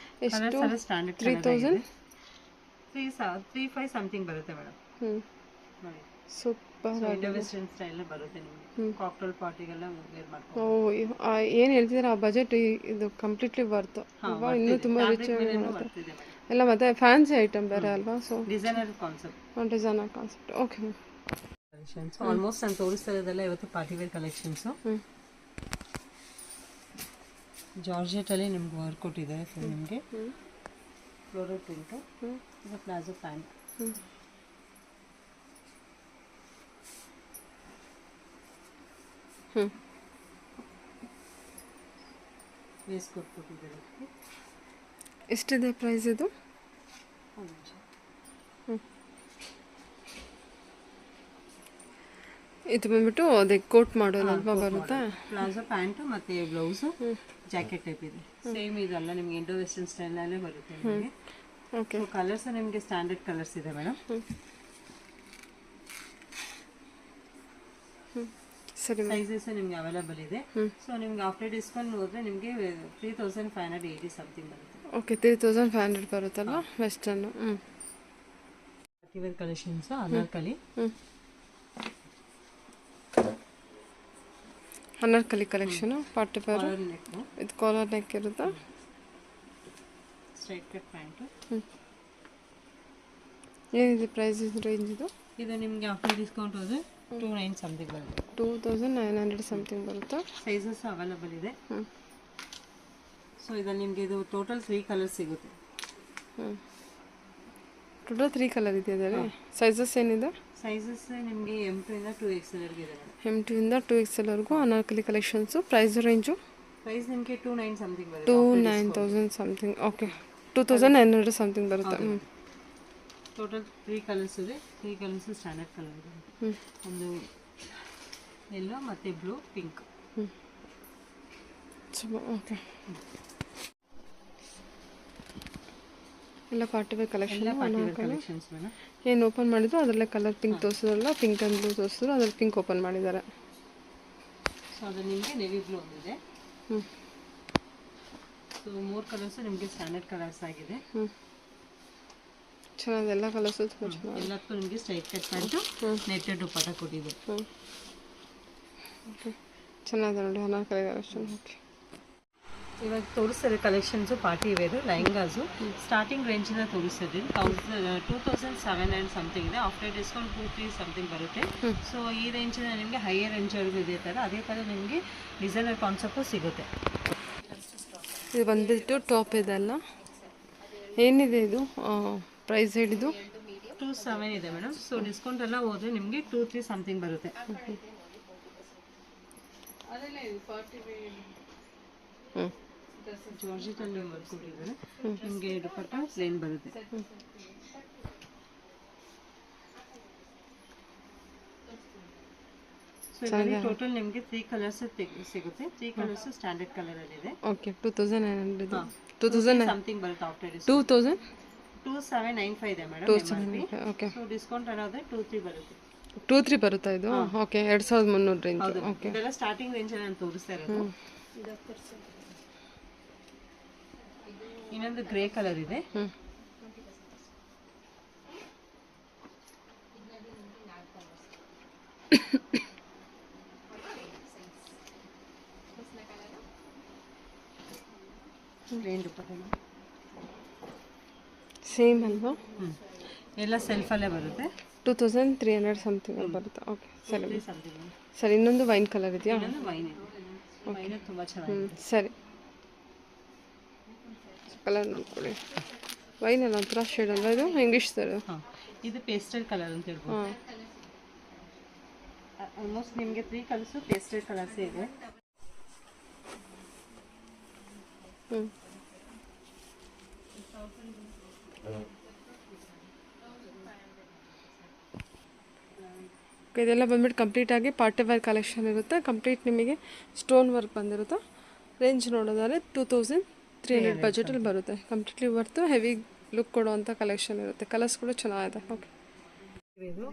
ಎಷ್ಟು? 3000? 35 ಸಮಥಿಂಗ್ ಬರುತ್ತೆ ಮೇಡಮ್. ನೋಡಿ, ಸೂಪರ್ ಇಂಡೋ ವೆಸ್ಟರ್ನ್ ಸ್ಟೈಲ್ ಬರುತ್ತೆ ನಿಮಗೆ. ಕಾಕ್ಟೇಲ್ ಪಾರ್ಟಿಗೆಲ್ಲ ವೇರ್ ಮಾಡ್ಕೊಂಡು. ಓ, ಏನು ಹೇಳ್ತಿದ್ರೆ ಆ ಬಜೆಟ್ ಇದು ಕಂಪ್ಲೀಟ್ಲಿ ವರ್ತ್ ಅಲ್ವಾ? ಇನ್ನೂ ತುಂಬ ರಿಚ್ ಎಲ್ಲ, ಮತ್ತೆ ಫ್ಯಾನ್ಸಿ ಐಟಮ್ ಬೇರೆ ಅಲ್ವಾ? So designer concept. Designer concept. Okay, collections almost ನಾನು ತೋರಿಸ್ತಾ ಇರೋದೆಲ್ಲ ಇವತ್ತು ಪಾರ್ಟಿ ವೇರ್ ಕಲೆಕ್ಷನ್ಸು. ಜಾರ್ಜೆಟಲ್ಲಿ ನಿಮ್ಗೆ ವರ್ಕ್ ಕೊಟ್ಟಿದ್ದಾರೆ ಫುಲ್ ನಿಮಗೆ. Floral print. ಇದು ಪ್ಲಾಜೋ ಪ್ಯಾಂಟ್. ವೇಸ್ಟ್ ಕೋಟ್ ಕೊಟ್ಟಿದ್ದಾರೆ. ಎಷ್ಟಿದೆ ಪ್ರೈಸ್ ಇದು? ಒಂದು ನಿಮಿಷ. ಇದು ಬಂದ್ಬಿಟ್ಟು ಅದೇ ಕೋಟ್ ಮಾಡೋದು ಅಲ್ವಾ ಬರುತ್ತಾ? ಪ್ಲಾಜೋ ಪ್ಯಾಂಟು ಮತ್ತು ಬ್ಲೌಸು ಜಾಕೆಟ್ ಟೈಪ್ ಇದೆ. ಸೇಮ್ ಇದೆಲ್ಲ ನಿಮ್ಗೆ ಇಂಡೋ ವೆಸ್ಟರ್ನ್ ಸ್ಟೈಲಲ್ಲೇ ಬರುತ್ತೆ ನಿಮಗೆ. ಓಕೆ, ಕಲರ್ಸ್ ನಿಮಗೆ ಸ್ಟ್ಯಾಂಡರ್ಡ್ ಕಲರ್ಸ್ ಇದೆ ಮೇಡಮ್. ಸರಿ. ಸೈಜಸ್ ನಿಮ್ಗೆ ಅವೈಲೇಬಲ್ ಇದೆ. ಸೊ ನಿಮ್ಗೆ ಆಫ್ಟರ್ ಡಿಸ್ಕೌಂಟ್ ಹೋದ್ರೆ ನಿಮಗೆ 3580 ಸಮಥಿಂಗ್ ಬರುತ್ತೆ. ಓಕೆ, 3500 ಬರುತ್ತಲ್ಲ western. Party wear collections anarkali. Anarkali collection party wear. Neck, ಇದು ಕಾಲರ್ ನೆಕ್ ಇರುತ್ತಾ? Straight cut pant. ಏನಿದೆ ಪ್ರೈಸ್ ರೇಂಜ್ ಇದು? ಇದು ನಿಮಗೆ ಆಫ್ಟರ್ ಡಿಸ್ಕೌಂಟ್ ಹೋದ್ರೆ 29 ಸಮಥಿಂಗ್ ಬರುತ್ತೆ. 2900 ಸಮಥಿಂಗ್ ಬರುತ್ತಾ? ಸೈಜಸ್ ಅವೈಲೇಬಲ್ ಇದೆ. ಸೊ ಇದರಲ್ಲಿ ನಿಮಗೆ ಇದು ಟೋಟಲ್ 3 ಕಲರ್ಸ್ ಸಿಗುತ್ತೆ. ಟೋಟಲ್ 3 ಕಲರ್ ಇದೆ ಅದರಲ್ಲಿ. ಸೈಜಸ್ ಏನಿದೆ? ಸೈಜಸ್ ನಿಮಗೆ M2 ಇಂದ 2XL ವರೆಗೂ ಇದೆ. M2 ಇಂದ 2XL ವರೆಗೂ anarkali collections. Price range? Price ನಿಮಗೆ 29 ಸಮಥಿಂಗ್ ಬರುತ್ತೆ. 29,000 ಸಮಥಿಂಗ್. ಓಕೆ, 2900 ಸಮಥಿಂಗ್ ಬರುತ್ತೆ. ಟೋಟಲ್ 3 ಕಲರ್ಸ್ ಇದೆ. 3 ಕಲರ್ಸ್ ಸ್ಟ್ಯಾಂಡರ್ಡ್ ಕಲರ್ ಇದೆ. ಒಂದು ಯೆಲ್ಲೋ ಮತ್ತು ಬ್ಲೂ, ಪಿಂಕ್. ಓಕೆ, ಎಲ್ಲ ಪಾರ್ಟಿ ವೇರ್ ಕಲೆಕ್ಷನ್ಸ್. ಏನು ಓಪನ್ ಮಾಡಿದ್ರು ಅದರಲ್ಲೇ ಕಲರ್ ಪಿಂಕ್ ತೋರಿಸಿದ್ರಲ್ಲ, ಪಿಂಕ್ ಆ್ಯಂಡ್ ಬ್ಲೂ ತೋರಿಸಿದ್ರು, ಅದ್ರಲ್ಲಿ ಪಿಂಕ್ ಓಪನ್ ಮಾಡಿದ್ದಾರೆ. ಸೊ ಅದು ನಿಮಗೆ ನೆವಿ ಬ್ಲೂ ಒಂದಿದೆ. ಸೊ 3 ಕಲರ್ಸು ನಿಮಗೆ ಸ್ಟ್ಯಾಂಡರ್ಡ್ ಕಲರ್ಸ್ ಆಗಿದೆ. ಚೆನ್ನಾಗಿದೆ, ಎಲ್ಲ ಕಲರ್ಸು ತುಂಬ ಚೆನ್ನಾಗಿದೆ. ಎಲ್ಲದಕ್ಕೂ ನಿಮಗೆ straight cut pant, netted dupatta ಕೊಟ್ಟಿದೆ. ಓಕೆ, ಚೆನ್ನಾಗಿದೆ ನೋಡಿ ಅನಾರ್ಕಲಿ ಕಲೆಕ್ಷನ್. ಓಕೆ, ಇವಾಗ ತೋರಿಸ್ತಾರೆ collections party wear lehengas. Starting ರೇಂಜಿಂದ ತೋರಿಸ್ತಿದ್ದೀನಿ. 2700 ಸಮಥಿಂಗ್ ಇದೆ. ಆಫ್ಟರ್ ಡಿಸ್ಕೌಂಟ್ 23 ಸಮಥಿಂಗ್ ಬರುತ್ತೆ. ಸೊ ಈ ರೇಂಜಿನ ನಿಮಗೆ ಹೈಯರ್ ರೇಂಜ್ವರೆಗೂ ಇದೆ ಥರ. ಅದೇ ಥರ ನಿಮಗೆ ಡಿಸೈನರ್ ಕಾನ್ಸೆಪ್ಟು ಸಿಗುತ್ತೆ. ಇದು ಬಂದ್ಬಿಟ್ಟು ಟಾಪ್ ಇದೆ ಅಲ್ಲ, ಏನಿದೆ ಇದು? ಪ್ರೈಸ್ ಹೇಳಿದ್ದು 27 ಇದೆ ಮೇಡಮ್. ಸೊ ಡಿಸ್ಕೌಂಟ್ ಎಲ್ಲ ಹೋದ್ರೆ ನಿಮಗೆ 2-3 ಸಮಥಿಂಗ್ ಬರುತ್ತೆ. ಜಾರ್ಜೆಟಲ್ಲಿ ವರ್ಕ್ ಕೊಟ್ಟಿದ್ದಾರೆ. ನಿಮಗೆ ದುಪಟ್ಟ ಪ್ಲೇನ್ ಬರುತ್ತೆ. ಸೊ ಇದರಲ್ಲಿ ಟೋಟಲ್ ನಿಮಗೆ 3 ಕಲರ್ಸ್ ಸಿಗುತ್ತೆ. 3 ಕಲರ್ಸ್ ಸ್ಟ್ಯಾಂಡರ್ಡ್ ಕಲರ್ ಅಲ್ಲಿ ಇದೆ. ಓಕೆ 2900 ಸಮಥಿಂಗ್ ಬರುತ್ತೆ ಆಫ್ಟರ್ 2000 2795 ಇದೆ ಮೇಡಮ್. ಓಕೆ ಸೊ ಡಿಸ್ಕೌಂಟ್ ಅನ್ನೋದ್ರೆ 2-3 ಬರುತ್ತೆ. 2-3 ಬರುತ್ತಾ ಇದು? Okay 2300 range. ಓಕೆ ಇದೆಲ್ಲ ಸ್ಟಾರ್ಟಿಂಗ್ ರೇಂಜ್ ಅಲ್ಲಿ ನಾನು ತೋರಿಸ್ತಾ ಇರೋದು. ಇನ್ನೊಂದು ಗ್ರೇ ಕಲರ್ ಇದೆ. ಪ್ಲೇನ್ ದುಪಟ್ಟ ಸೇಮ್ ಅಲ್ವಾ? ಎಲ್ಲ ಸೆಲ್ಫ್ ಅಲ್ಲೇ ಬರುತ್ತೆ. 2300 ಸಮಥಿಂಗ್ ಬರುತ್ತೆ. ಓಕೆ ಸರಿ ಸಮಥಿಂಗ್. ಸರಿ, ಇನ್ನೊಂದು ವೈನ್ ಕಲರ್ ಇದೆಯಾ? ಇನ್ನೊಂದು ವೈನ್ ಇದೆ. ವೈನ್ ತುಂಬಾ ಚೆನ್ನಾಗಿದೆ. ಸರಿ, ಕಲರ್ ನೋಡ್ಕೊಳ್ಳಿ. ವೈನ್ ಅಲ್ಲ, ಒಂಥರ ಶೇಡ್ ಅಲ್ವಾ ಇದು? English sir. ಇದು ಪೇಸ್ಟಲ್ ಕಲರ್ ಅಂತ ಹೇಳ್ಬೋದು. ಆಲ್ಮೋಸ್ಟ್ ನಿಮಗೆ 3 ಕಲರ್ಸು ಪೇಸ್ಟಲ್ ಕಲರ್ಸೇ ಇದೆ. ಇದೆಲ್ಲ ಬಂದ್ಬಿಟ್ಟು ಕಂಪ್ಲೀಟ್ ಆಗಿ ಪಾರ್ಟಿ ವೇರ್ ಕಲೆಕ್ಷನ್ ಇರುತ್ತೆ. ಕಂಪ್ಲೀಟ್ ನಿಮಗೆ ಸ್ಟೋನ್ ವರ್ಕ್ ಬಂದಿರುತ್ತೆ. ರೇಂಜ್ ನೋಡೋದಾದ್ರೆ 2300 ಬಜೆಟಲ್ಲಿ ಬರುತ್ತೆ. ಕಂಪ್ಲೀಟ್ಲಿ ವರ್ತು ಹೆವಿ ಲುಕ್ ಕೊಡುವಂಥ ಕಲೆಕ್ಷನ್ ಇರುತ್ತೆ. ಕಲರ್ಸ್ ಕೂಡ ಚೆನ್ನಾಗಿದೆ. ಓಕೆ, ಇದು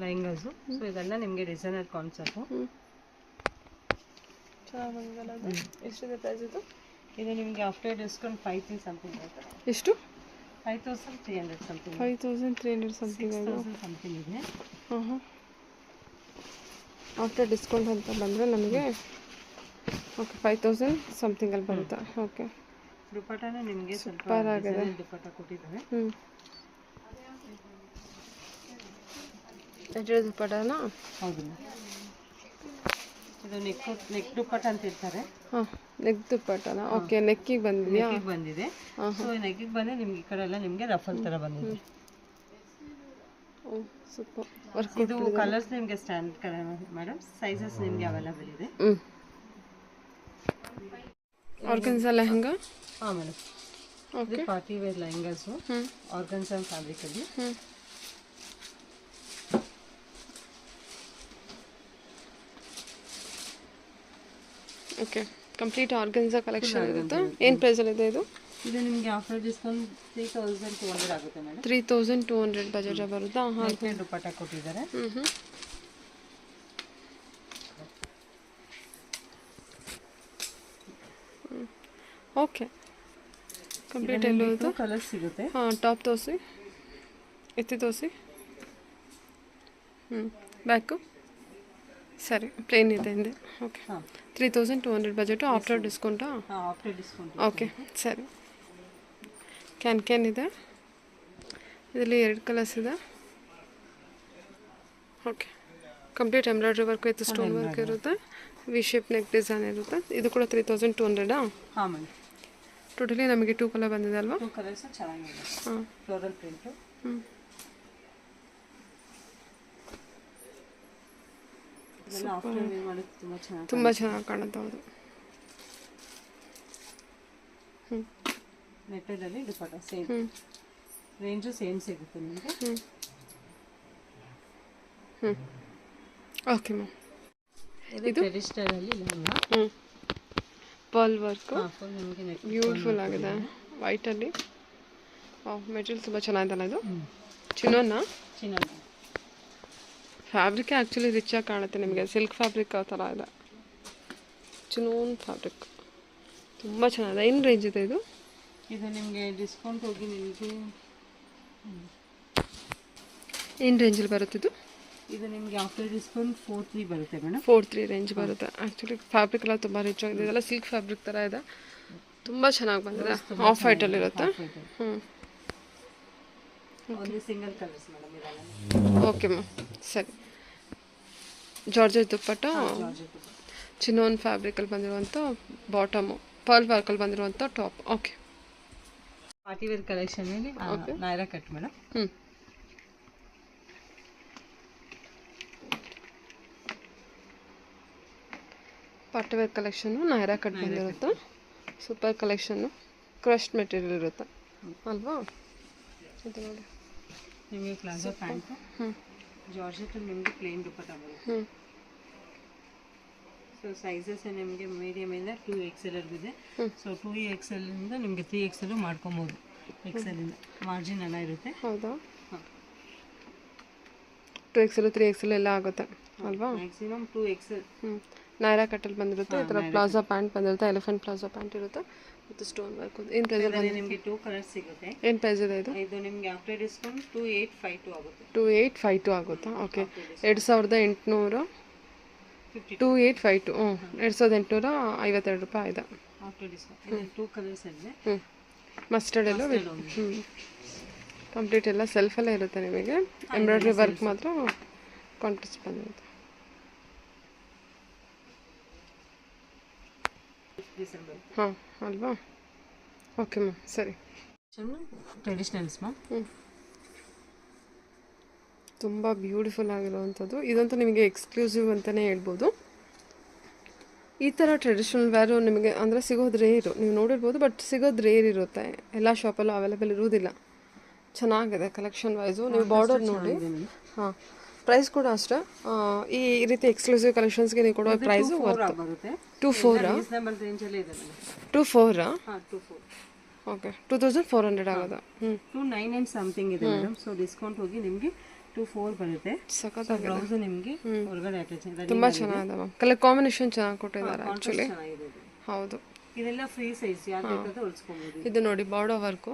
ಲೈಂಗಾಸು. ಸೊ ಇದೆಲ್ಲ ನಿಮಗೆ ಡಿಸೈನರ್ ಕಾನ್ಸೆಪ್ಟು. ಚೆನ್ನಾಗಿ ಬಂದಿಲ್ಲ ಅದು? ಎಷ್ಟಿದೆ ಪ್ರೈಸ್ ಇದು? ಇದು ನಿಮಗೆ ಆಫ್ಟರ್ ಡಿಸ್ಕೌಂಟ್ 5,000 ಸಮಥಿಂಗ್ ಆಗುತ್ತೆ. ಎಷ್ಟು? 5300 ಸಮಥಿಂಗ್. 5300 ಸಮಥಿಂಗ್. 6000 ಸಮಥಿಂಗ್ ಇದೆ. ಆಫ್ಟರ್ ಡಿಸ್ಕೌಂಟ್ ಅಂತ ಬಂದರೆ ನಮಗೆ ಓಕೆ 5000 ಸಮಥಿಂಗಲ್ಲಿ ಬರುತ್ತೆ. ಓಕೆ, ದುಪಟ್ಟಾನ ನಿಮಗೆ ಸ್ವಲ್ಪ ಆಗಿದೆ. ದುಪಟ್ಟ ಕೊಟ್ಟಿದ್ದಾರೆ. ದುಪಟ್ಟಾನ? ಹೌದು. ಇದು ನೆಕ್ ದುಪಟ್ಟ ಅಂತ ಇರ್ತಾರೆ. ನೆಕ್ ದುಪಟ್ಟಾನ? ಓಕೆ, ನೆಕ್ಕಿಗೆ ಬಂದಿದೆಯಾ? ನೆಕ್ಕಿಗೆ ಬಂದಿದೆ. ಸೊ ನೆಕ್ಕಿಗೆ ಬಂದರೆ ನಿಮ್ಗೆ ಈ ಕಡೆ ಎಲ್ಲ ನಿಮಗೆ ರಫಲ್ ಥರ ಬಂದಿದೆ. Super work. ಇದು ಕಲರ್ಸ್ ನಿಮಗೆ ಸ್ಟ್ಯಾಂಡರ್ಡ್ ಕಲರ್ ಮೇಡಮ್. ಸೈಜಸ್ ನಿಮಗೆ ಅವೈಲೇಬಲ್ ಇದೆ. ಆರ್ಗನ್ಸಾ ಲೆಹಂಗಾ? ಹಾಂ ಮೇಡಮ್. ಇದು ಪಾರ್ಟಿ ವೇರ್ ಲೆಹಂಗಾಸು ಆರ್ಗನ್ಸಾ ಫ್ಯಾಬ್ರಿಕಲ್ಲಿ. ಓಕೆ, ಕಂಪ್ಲೀಟ್ ಆರ್ಗನ್ಸಾ ಕಲೆಕ್ಷನ್ ಇರುತ್ತೆ. ಏನು ಪ್ರೈಸಲ್ಲಿದೆ ಇದು? ಇದು ನಿಮಗೆ ಆಫ್ಟರ್ ಡಿಸ್ಕೌಂಟ್ 3200 ಆಗುತ್ತೆ ಮೇಡಮ್. 3200 ಬಜೆಟ್ ಬರುತ್ತಾ? ಹಾಂ, ದುಪಟ್ಟ ಕೊಟ್ಟಿದ್ದಾರೆ. ಓಕೆ, ಕಂಪ್ಲೀಟ್ ಎಲ್ಲೋದು ಕಲರ್ ಸಿಗುತ್ತೆ. ಹಾಂ, ಟಾಪ್ ತೋರಿಸಿ, ಎತ್ತಿ ತೋರಿಸಿ. ಬ್ಯಾಕು ಸರಿ, ಪ್ಲೇನ್ ಇದೆ ಹಿಂದೆ. ಓಕೆ, 3200 ಬಜೆಟು ಆಫ್ಟರ್ ಡಿಸ್ಕೌಂಟಾ? After discount. ಓಕೆ ಸರಿ. ಕ್ಯಾನ್ ಇದೆ. ಇದರಲ್ಲಿ 2 ಕಲರ್ಸ್ ಇದೆ. Okay, complete embroidery work with stone work ಇರುತ್ತೆ. ವಿ ಶೇಪ್ ನೆಕ್ ಡಿಸೈನ್ ಇರುತ್ತೆ. ಇದು ಕೂಡ 3200. ಹಾಂ ಮೇಡಮ್. ಟೋಟಲಿ ನಮಗೆ 2 ಕಲರ್ ಬಂದಿದೆ ಅಲ್ವಾ? 2 ಕಲರ್ಸ್ ಚೆನ್ನಾಗಿದೆ. Floral print. ಇದೆಲ್ಲ ಆಫ್ಟರ್ ವೇರ್ ಮಾಡೋಕ್ಕೆ ತುಂಬ ಚೆನ್ನಾಗಿ ಕಾಣುತ್ತೆ. ಹೌದು. ನೆಟ್ಟಲ್ಲಿ ದುಪಟ್ಟ ಸೇಮ್ ರೇಂಜು ಸೇಮ್ ಸಿಗುತ್ತೆ ನಿಮಗೆ. Okay ma'am. ಇದು ಟ್ರೆಡಿಷನಲ್ ಅಲ್ಲಿ ಲೆಹಂಗಾ. ಪರ್ಲ್ ವರ್ಕ್ ನಿಮಗೆ ಬ್ಯೂಟಿಫುಲ್ ಆಗಿದೆ ವೈಟಲ್ಲಿ. ಮೆಟೀರಿಯಲ್ ತುಂಬ ಚೆನ್ನಾಗಿದೆಲ್ಲ ಇದು. ಚಿನ್ನೋನ ಫ್ಯಾಬ್ರಿಕ್ ಆ್ಯಕ್ಚುಲಿ ರಿಚಾಗಿ ಕಾಣುತ್ತೆ ನಿಮಗೆ. ಸಿಲ್ಕ್ ಫ್ಯಾಬ್ರಿಕ್ ಆ ಥರ ಇದೆ. ಚಿನ್ನೋನ್ ಫ್ಯಾಬ್ರಿಕ್ ತುಂಬ ಚೆನ್ನಾಗಿದೆ. ಏನು ರೇಂಜ್ ಇದೆ ಇದು? ಇದು ನಿಮಗೆ ಡಿಸ್ಕೌಂಟ್ ಹೋಗಿ ನಿಮಗೆ ಏನು ರೇಂಜಲ್ಲಿ ಬರುತ್ತೆ ಇದು? ಇದು ನಿಮಗೆ ಆಫ್ಟರ್ ಡಿಸ್ಕೌಂಟ್ 43 ಬರುತ್ತೆ ಮೇಡಮ್. 43 ರೇಂಜ್ ಬರುತ್ತೆ. ಆ್ಯಕ್ಚುಲಿ ಫ್ಯಾಬ್ರಿಕ್ ಎಲ್ಲ ತುಂಬ ರಿಚ್ ಆಗಿದೆ. ಇದೆಲ್ಲ ಸಿಲ್ಕ್ ಫ್ಯಾಬ್ರಿಕ್ ಥರ ಇದೆ. ತುಂಬ ಚೆನ್ನಾಗಿ ಬಂದಿದೆ. ಆಫ್ ವೈಟಲ್ಲಿರುತ್ತೆ. ಒಂದು ಸಿಂಗಲ್ ಕಲರ್ಸ್ ಮೇಡಮ್ ಇದೆಲ್ಲ. ಓಕೆ ಮ್ಯಾಮ್, ಸರಿ. ಜಾರ್ಜೆಟ್ ದುಪ್ಪಟ್ಟ, ಚಿನ್ನೋನ್ ಫ್ಯಾಬ್ರಿಕಲ್ಲಿ ಬಂದಿರುವಂಥ ಬಾಟಮು, ಪರ್ಲ್ ವರ್ಕಲ್ಲಿ ಬಂದಿರುವಂಥ top. Okay, party wear collection Naira cut madam. ಹ್ಞೂ ಪಾರ್ಟಿ ವೇರ್ ಕಲೆಕ್ಷನ್ನು ನೈರಾ ಕಟ್ ಬಂದಿರುತ್ತೆ. ಸೂಪರ್ ಕಲೆಕ್ಷನ್ನು, ಕ್ರಶ್ಡ್ ಮೆಟೀರಿಯಲ್ ಇರುತ್ತೆ ಅಲ್ವಾ. ಇದು ನೋಡಿ ನಿಮಗೆ ಪ್ಲಾಜೋ ಪ್ಯಾಂಟು, ಜಾರ್ಜೆಟ್ ನಿಮಗೆ ಪ್ಲೇನ್ ದುಪ್ಪಟ್ಟ ಬರುತ್ತೆ. ಸೊ ಸೈಜಸ್ ನಿಮಗೆ ಮೀಡಿಯಮ್ ಇಂದ 2XL ಇದೆ. ಸೊ 2XL ಇಂದ ನಿಮಗೆ 3XL ಮಾಡ್ಕೊಬೋದು. XL ಇಂದ ಮಾರ್ಜಿನ್ ಎಲ್ಲ ಇರುತ್ತೆ. ಹೌದಾ, 2XL 3XL ಎಲ್ಲ ಆಗುತ್ತೆ ಅಲ್ವಾ. Maximum 2XL. ನೈರಾ ಕಟ್ಟಲ್ಲಿ ಬಂದಿರುತ್ತೆ. ಈ ಥರ ಪ್ಲಾಜಾ ಪ್ಯಾಂಟ್ ಬಂದಿರುತ್ತೆ, ಎಲಿಫೆಂಟ್ ಪ್ಲಾಜಾ ಪ್ಯಾಂಟ್ ಇರುತ್ತೆ ಮತ್ತು ಸ್ಟೋನ್ ವರ್ಕ್. ಏನು ಪ್ರೈಸ್ ಬಂದಿದೆ? ನಿಮಗೆ 2 ಕಲರ್ಸ್ ಸಿಗುತ್ತೆ. ಏನು ಪ್ರೈಸ್ ಇದೆ ಇದು? ಇದು ನಿಮಗೆ ಆಫ್ಟರ್ ಡಿಸ್ಕೌಂಟ್ 2852 ಆಗುತ್ತೆ. 2852 ಆಗುತ್ತಾ? ಓಕೆ, 2852. 2852 2852 ರೂಪಾಯಿ ಇದೆ ಆಫ್ಟರ್ ಡಿಸ್ಕೌಂಟ್. ಇದು 2 ಕಲರ್ಸ್ ಇದೆ. ಮಸ್ಟರ್ಡ್ ಎಲ್ಲ ಕಂಪ್ಲೀಟ್ ಎಲ್ಲ ಸೆಲ್ಫಲ್ಲೇ ಇರುತ್ತೆ. ನಿಮಗೆ ಎಂಬ್ರಾಯ್ಡ್ರಿ ವರ್ಕ್ ಮಾತ್ರ ಕಾಂಟ್ರಾಸ್ಟ್ ಬಂದಿರುತ್ತೆ. ಹಾಂ ಅಲ್ವಾ. ಓಕೆ ಮ್ಯಾಮ್, ಸರಿ. Traditionals ma'am. ತುಂಬ ಬ್ಯೂಟಿಫುಲ್ ಆಗಿರುವಂಥದ್ದು ಇದಂತೂ ನಿಮಗೆ ಎಕ್ಸ್ಕ್ಲೂಸಿವ್ ಅಂತಲೇ ಹೇಳ್ಬೋದು. ಈ ಥರ ಟ್ರೆಡಿಷ್ನಲ್ ವೇರು ನಿಮಗೆ ಅಂದರೆ ಸಿಗೋದು ರೇರು, ನೀವು ನೋಡಿರ್ಬೋದು, ಬಟ್ ಸಿಗೋದು ರೇರ್ ಇರುತ್ತೆ. ಎಲ್ಲ ಶಾಪಲ್ಲೂ ಅವೈಲೇಬಲ್ ಇರೋದಿಲ್ಲ. ಚೆನ್ನಾಗಿದೆ ಕಲೆಕ್ಷನ್ ವೈಸು. ನೀವು ಬಾರ್ಡರ್ ನೋಡಿ. ಹಾಂ, ಪ್ರೈಸ್ ಕೂಡ ಅಷ್ಟೇ. ಈ ರೀತಿ ಎಕ್ಸ್ಕ್ಲೂಸಿವ್ ಕಲೆಕ್ಷನ್ಸ್ಗೆ ನೀವು ಕೊಡೋ ಪ್ರೈಸು ಬರುತ್ತೆ. 24 ರೀಸನಬಲ್ ರೇಂಜಲ್ಲಿ ಇದೆ ಮೇಡಮ್. 24 24. ಓಕೆ, 2400 ಆಗೋದು. 299 ಸಮಥಿಂಗ್ ಇದೆ ಮೇಡಮ್. ಸೊ ಡಿಸ್ಕೌಂಟ್ ಹೋಗಿ ನಿಮಗೆ 24 ಬರುತ್ತೆ. ಸಖತ್ತಾಗಿದೆ. ಬ್ಲೌಸ್ ನಿಮಗೆ ಹೊರಗಡೆ ಅಟ್ಯಾಚ್ ಇದೆ. ತುಂಬ ಚೆನ್ನಾಗಿದೆ ಮ್ಯಾಮ್. ಕಲರ್ ಕಾಂಬಿನೇಷನ್ ಚೆನ್ನಾಗಿ ಕೊಟ್ಟಿದ್ದಾರೆ ಆ್ಯಕ್ಚುಲಿ. ಹೌದು, ಇದೆಲ್ಲ ಫ್ರೀ ಸೈಜ್, ಯಾರು ಬೇಕಾದ್ರೂ ಹೊಲ್ಸ್ಕೊಬೋದು. ಇದು ನೋಡಿ ಬಾರ್ಡರ್ ವರ್ಕು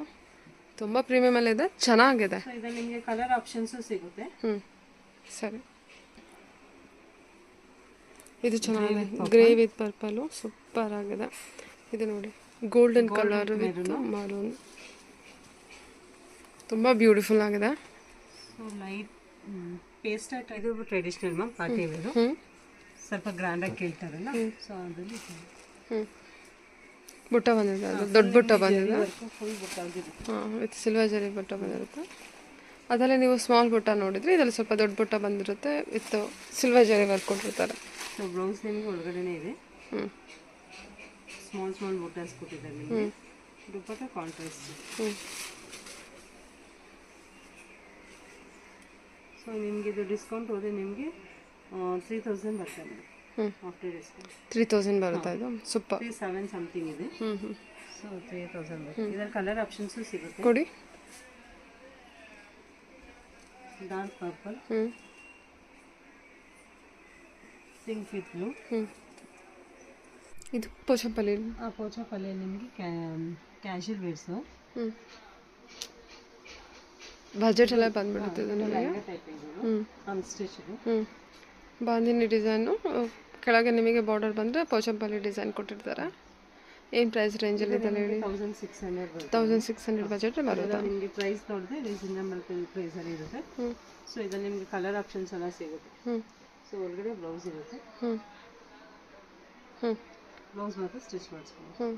ತುಂಬ ಪ್ರೀಮಿಯಮಲ್ಲಿ ಇದೆ, ಚೆನ್ನಾಗಿದೆ. ಸೊ ಇದರಲ್ಲಿ ನಿಮಗೆ ಕಲರ್ ಆಪ್ಷನ್ಸು ಸಿಗುತ್ತೆ. ಸರಿ, ಇದು ಚೆನ್ನಾಗಿದೆ. ಗ್ರೇ ವಿತ್ ಪರ್ಪಲು ಸೂಪರ್ ಆಗಿದೆ. ಇದು ನೋಡಿ ಗೋಲ್ಡನ್ ಕಲರ್ ವಿತ್ ಮರೂನ್, ತುಂಬ ಬ್ಯೂಟಿಫುಲ್ ಆಗಿದೆ. ಸೊ ಲೈಟ್ ಪೇಸ್ಟ್ ಇದು ಟ್ರೆಡಿಷನಲ್ ಮ್ಯಾಮ್, ಪಾರ್ಟಿ ವೇರು. ಸ್ವಲ್ಪ ಗ್ರ್ಯಾಂಡಾಗಿ ಕೇಳ್ತಾರಲ್ಲ, ಸೊ ಅದರಲ್ಲಿ ಬುಟ್ಟ ಬಂದಿದೆ, ಅದು ದೊಡ್ಡ ಬುಟ್ಟ ಬಂದಿದೆ. ಫುಲ್ ಬುಟ್ಟ ಆಗಿದೆ. ಹಾಂ, ವಿತ್ ಸಿಲ್ವರ್ ಜರಿ ಬುಟ್ಟ ಬಂದಿರುತ್ತೆ. ಅದರಲ್ಲಿ ನೀವು ಸ್ಮಾಲ್ ಬುಟ್ಟ ನೋಡಿದರೆ ಇದರಲ್ಲಿ ಸ್ವಲ್ಪ ದೊಡ್ಡ ಬುಟ್ಟ ಬಂದಿರುತ್ತೆ ವಿತ್ ಸಿಲ್ವರ್ ಜರಿ ವರ್ಕ್ ಕೊಟ್ಟಿರ್ತಾರೆ. ಸೊ ಬ್ಲೌಸ್ ನಿಮಗೆ ಒಳಗಡೆನೇ ಇದೆ. ಸ್ಮಾಲ್ ಬುಟ್ಟಾಸ್ ಕೊಟ್ಟಿದ್ದಾರೆ ನಿಮಗೆ. ದುಪ್ಪಟ್ಟ ಕಾಂಟ್ರಾಸ್ಟ್. ಸೊ ನಿಮಗೆ ಇದು ಡಿಸ್ಕೌಂಟ್ ಹೋದರೆ ನಿಮಗೆ 3000 ಬರ್ತದೆ ಆಫ್ಟರ್ ಡಿಸ್ಕೌಂಟ್. 3000 ಬರುತ್ತಾ ಇದು? ಸೂಪರ್. 37 ಸಮಥಿಂಗ್ ಇದೆ. ಸೊ 3000 ಬರುತ್ತೆ. ಇದರಲ್ಲಿ ಕಲರ್ ಆಪ್ಷನ್ಸು ಸಿಗುತ್ತೆ. ಕೊಡಿ. Dark purple, pink with blue. ಇದು ಪೋಚಂಪಲ್ಲಿ. ಆ ಪೋಚಂಪಲ್ಲಿ ನಿಮಗೆ ಕ್ಯಾಶುವಲ್ ವೇರ್ಸು. ಬಜೆಟ್ ಎಲ್ಲ ಬಂದ್ಬಿಡುತ್ತೆ ಇದು ನಿಮಗೆ. ಅನ್ಸ್ಟಿಚ್ಡ್. ಬಾಂದಿನಿ ಡಿಸೈನು, ಕೆಳಗೆ ನಿಮಗೆ ಬಾರ್ಡರ್ ಬಂದರೆ ಪೋಚಂಪಲ್ಲಿ ಡಿಸೈನ್ ಕೊಟ್ಟಿರ್ತಾರೆ. ಏನು ಪ್ರೈಸ್ ರೇಂಜಲ್ಲಿ ಇದೆ ಹೇಳಿ? 1600 ಬಜೆಟ್ ಬರುತ್ತೆ. ನಿಮಗೆ ಪ್ರೈಸ್ ನೋಡಿದ್ರೆ ರೀಸನಬಲ್ ಪ್ರೈಸಲ್ಲಿ ಇರುತ್ತೆ. ಸೊ ಇದರಲ್ಲಿ ನಿಮಗೆ ಕಲರ್ ಆಪ್ಷನ್ಸ್ ಎಲ್ಲ ಸಿಗುತ್ತೆ. ಸೊ ಒಳಗಡೆ ಬ್ಲೌಸ್ ಇರುತ್ತೆ. ಬ್ಲೌಸ್ ಮಾತ್ರ ಸ್ಟಿಚ್ ಮಾಡಿಸ್ಬೋದು.